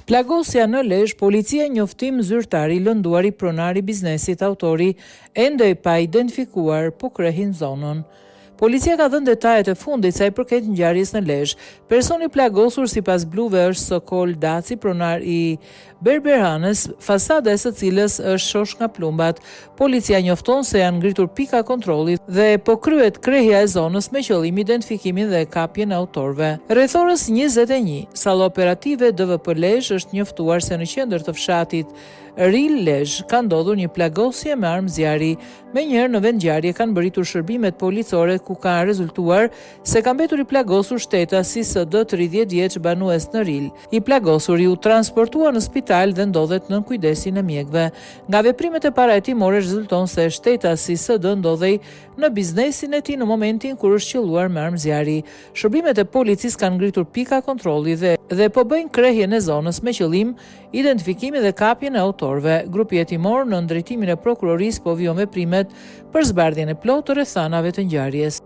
Plagosja në Lezhë, policia njoftim zyrtar I lënduar I pronari biznesit autori ende pa identifikuar po krehin zonën. Policia ka dhënë detajet e fundit sa I përket ngjarjes në Lezhë. Personi plagosur sipas bluve është Sokol Daci, pronar I Berberhanës, fasada e së cilës është shosh nga plumbat. Policia njofton se janë ngritur pika kontrolli dhe po kryhet krehja e zonës me qëllim identifikimin dhe kapjen e autorëve. Rreth orës 21, salla operative DVP Lezhë është njoftuar se në qendër të fshatit Ril Lezhë ka ndodhur një plagosje me armë zjarri. Menjëherë në vend ngjarje kanë bërritur shërbimet policore ku ka rezultuar se ka mbetur I plagosur shtetasi SD 30 vjeç banues në Ril. I plagosuri u transportua në spital dhe ndodhet nën kujdesin e mjekëve. Nga veprimet e parahetimore rezulton se shtetasi SD ndodhej në biznesin e tij në momentin kur është qelluar me armë zjarri. Shërbimet e policisë kanë ngritur pika kontrolli dhe po bëjnë krehjen e zonës me qëllim identifikimin dhe kapjen e autorëve. Grupi hetimor në drejtimin e prokurorisë po vijon veprimet për zbardhjen e plotë të rrethanave të ngjarjes.